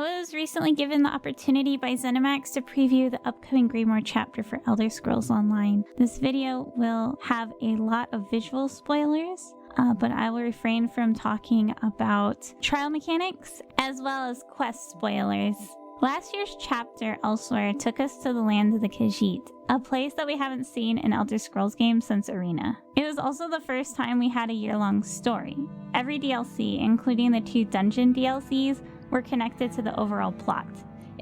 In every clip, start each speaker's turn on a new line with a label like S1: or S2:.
S1: was recently given the opportunity by ZeniMax to preview the upcoming Greymoor chapter for Elder Scrolls Online. This video will have a lot of visual spoilers, but I will refrain from talking about trial mechanics as well as quest spoilers. Last year's chapter elsewhere took us to the land of the Khajiit, a place that we haven't seen in Elder Scrolls games since Arena. It was also the first time we had a year-long story. Every DLC, including the 2 dungeon DLCs, were connected to the overall plot.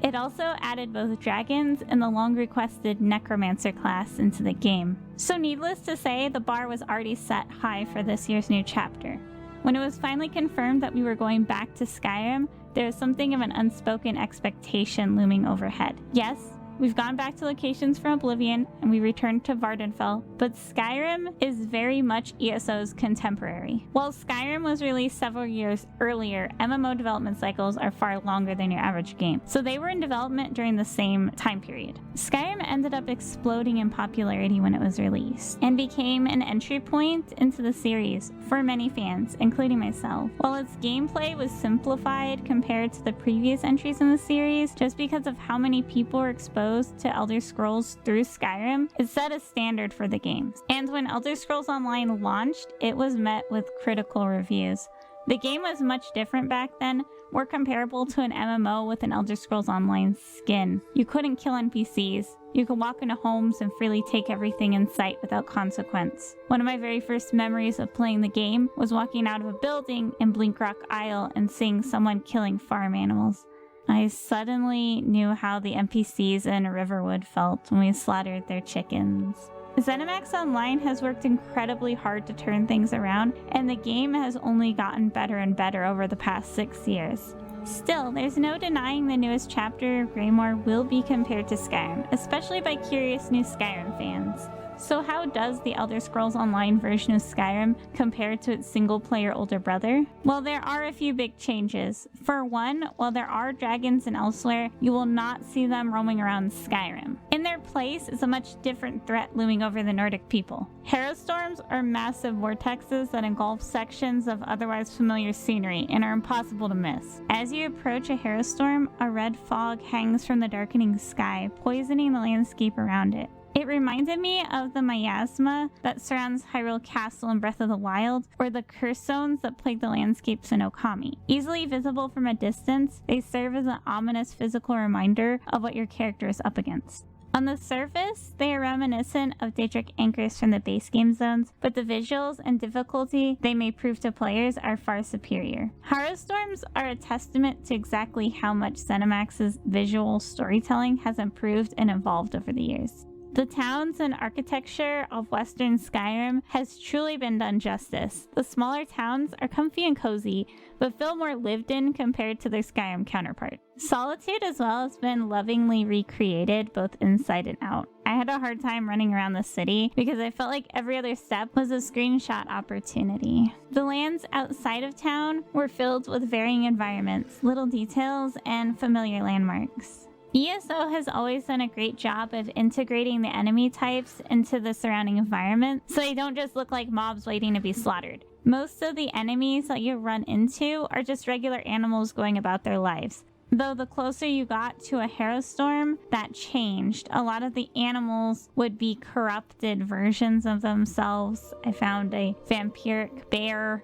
S1: It also added both dragons and the long-requested necromancer class into the game. So needless to say, the bar was already set high for this year's new chapter. When it was finally confirmed that we were going back to Skyrim, there was something of an unspoken expectation looming overhead. Yes, we've gone back to locations from Oblivion, and we returned to Vardenfell, but Skyrim is very much ESO's contemporary. While Skyrim was released several years earlier, MMO development cycles are far longer than your average game, so they were in development during the same time period. Skyrim ended up exploding in popularity when it was released, and became an entry point into the series for many fans, including myself. While its gameplay was simplified compared to the previous entries in the series, just because of how many people were exposed to Elder Scrolls through Skyrim, it set a standard for the games. And when Elder Scrolls Online launched, it was met with critical reviews. The game was much different back then, more comparable to an MMO with an Elder Scrolls Online skin. You couldn't kill NPCs. You could walk into homes and freely take everything in sight without consequence. One of my very first memories of playing the game was walking out of a building in Blinkrock Isle and seeing someone killing farm animals. I suddenly knew how the NPCs in Riverwood felt when we slaughtered their chickens. ZeniMax Online has worked incredibly hard to turn things around, and the game has only gotten better and better over the past 6 years. Still, there's no denying the newest chapter of Greymoor will be compared to Skyrim, especially by curious new Skyrim fans. So how does the Elder Scrolls Online version of Skyrim compare to its single-player older brother? Well, there are a few big changes. For one, while there are dragons in Elsewhere, you will not see them roaming around Skyrim. In their place is a much different threat looming over the Nordic people. Harrowstorms are massive vortexes that engulf sections of otherwise familiar scenery and are impossible to miss. As you approach a Harrowstorm, a red fog hangs from the darkening sky, poisoning the landscape around it. It reminded me of the miasma that surrounds Hyrule Castle in Breath of the Wild, or the curse zones that plague the landscapes in Okami. Easily visible from a distance, they serve as an ominous physical reminder of what your character is up against. On the surface, they are reminiscent of Daedric anchors from the base game zones, but the visuals and difficulty they may prove to players are far superior. Harrowstorms are a testament to exactly how much ZeniMax's visual storytelling has improved and evolved over the years. The towns and architecture of Western Skyrim has truly been done justice. The smaller towns are comfy and cozy, but feel more lived in compared to their Skyrim counterpart. Solitude as well has been lovingly recreated both inside and out. I had a hard time running around the city because I felt like every other step was a screenshot opportunity. The lands outside of town were filled with varying environments, little details, and familiar landmarks. ESO has always done a great job of integrating the enemy types into the surrounding environment, so they don't just look like mobs waiting to be slaughtered. Most of the enemies that you run into are just regular animals going about their lives. Though the closer you got to a Harrowstorm, that changed. A lot of the animals would be corrupted versions of themselves. I found a vampiric bear,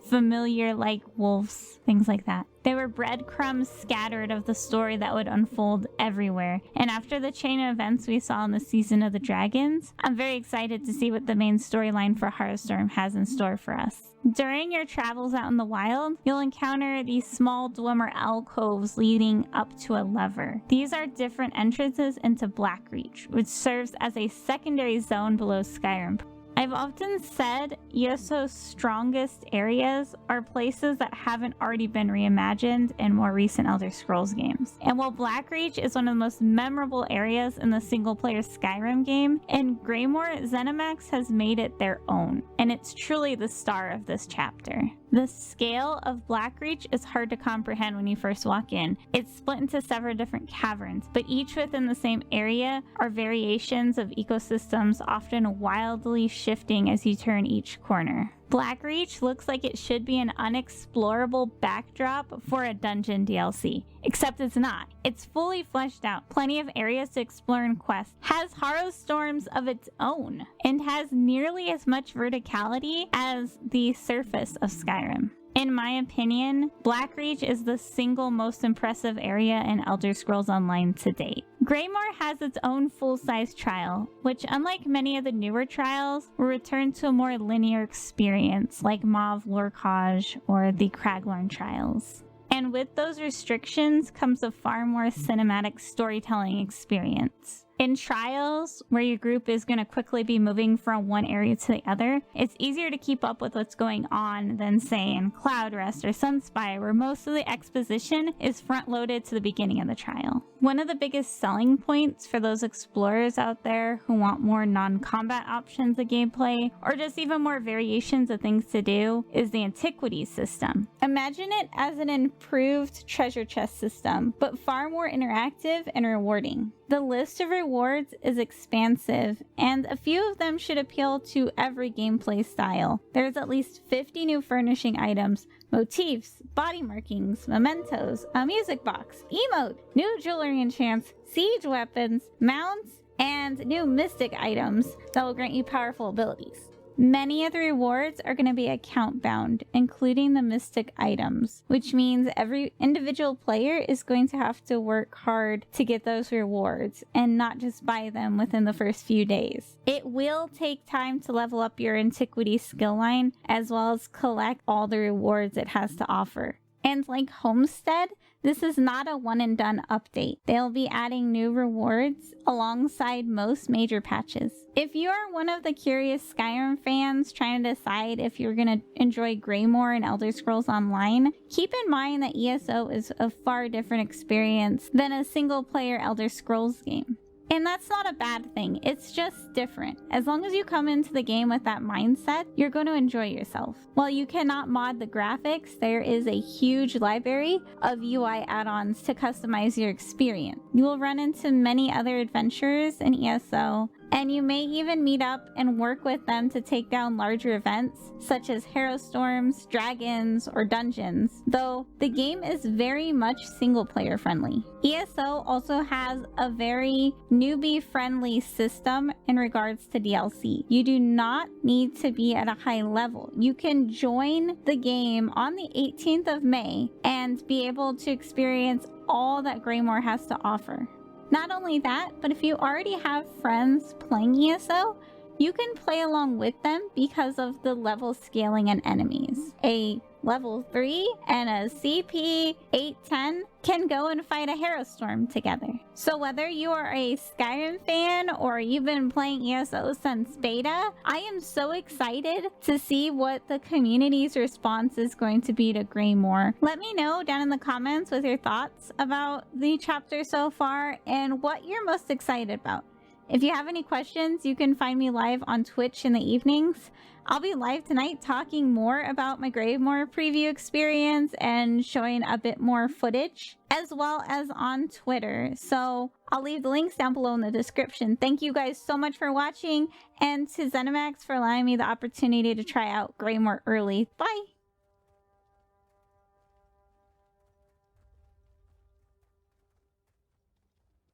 S1: familiar like wolves, things like that. There were breadcrumbs scattered of the story that would unfold everywhere. And after the chain of events we saw in the Season of the Dragons, I'm very excited to see what the main storyline for Harrowstorm has in store for us. During your travels out in the wild, you'll encounter these small dwemer alcoves leading up to a lever. These are different entrances into Blackreach, which serves as a secondary zone below Skyrim. I've often said ESO's strongest areas are places that haven't already been reimagined in more recent Elder Scrolls games. And while Blackreach is one of the most memorable areas in the single-player Skyrim game, in Greymoor, ZeniMax has made it their own, and it's truly the star of this chapter. The scale of Blackreach is hard to comprehend when you first walk in. It's split into several different caverns, but each within the same area are variations of ecosystems, often wildly shifting as you turn each corner. Blackreach looks like it should be an unexplorable backdrop for a dungeon DLC, except it's not. It's fully fleshed out, plenty of areas to explore and quest, has Harrow Storms of its own, and has nearly as much verticality as the surface of Skyrim. In my opinion, Blackreach is the single most impressive area in Elder Scrolls Online to date. Greymoor has its own full-size trial, which unlike many of the newer trials, will return to a more linear experience like Mauve Lorcage or the Craglorn trials. And with those restrictions comes a far more cinematic storytelling experience. In trials, where your group is going to quickly be moving from one area to the other, it's easier to keep up with what's going on than, say, in Cloudrest or Sunspire, where most of the exposition is front-loaded to the beginning of the trial. One of the biggest selling points for those explorers out there who want more non-combat options of gameplay, or just even more variations of things to do, is the Antiquities system. Imagine it as an improved treasure chest system, but far more interactive and rewarding. The list of rewards is expansive, and a few of them should appeal to every gameplay style. There's at least 50 new furnishing items, motifs, body markings, mementos, a music box, emote, new jewelry enchants, siege weapons, mounts, and new mystic items that will grant you powerful abilities. Many of the rewards are going to be account bound, including the mystic items, which means every individual player is going to have to work hard to get those rewards and not just buy them within the first few days. It will take time to level up your antiquity skill line as well as collect all the rewards it has to offer. And like Homestead, this is not a one and done update. They'll be adding new rewards alongside most major patches. If you are one of the curious Skyrim fans trying to decide if you're going to enjoy Greymoor and Elder Scrolls Online, keep in mind that ESO is a far different experience than a single player Elder Scrolls game. And that's not a bad thing, it's just different. As long as you come into the game with that mindset, you're going to enjoy yourself. While you cannot mod the graphics, there is a huge library of UI add-ons to customize your experience. You will run into many other adventurers in ESO, and you may even meet up and work with them to take down larger events such as Harrow Storms, dragons, or dungeons, though the game is very much single-player friendly. ESO also has a very newbie-friendly system in regards to DLC. You do not need to be at a high level. You can join the game on the 18th of May and be able to experience all that Greymoor has to offer. Not only that, but if you already have friends playing ESO, you can play along with them because of the level scaling and enemies. A level 3 and a CP 810 can go and fight a Harrow Storm together. So whether you are a Skyrim fan or you've been playing ESO since beta, I am so excited to see what the community's response is going to be to Greymoor. Let me know down in the comments with your thoughts about the chapter so far and what you're most excited about. If you have any questions, you can find me live on Twitch in the evenings. I'll be live tonight talking more about my Greymoor preview experience and showing a bit more footage, as well as on Twitter. So I'll leave the links down below in the description. Thank you guys so much for watching, and to ZeniMax for allowing me the opportunity to try out Greymoor early. Bye!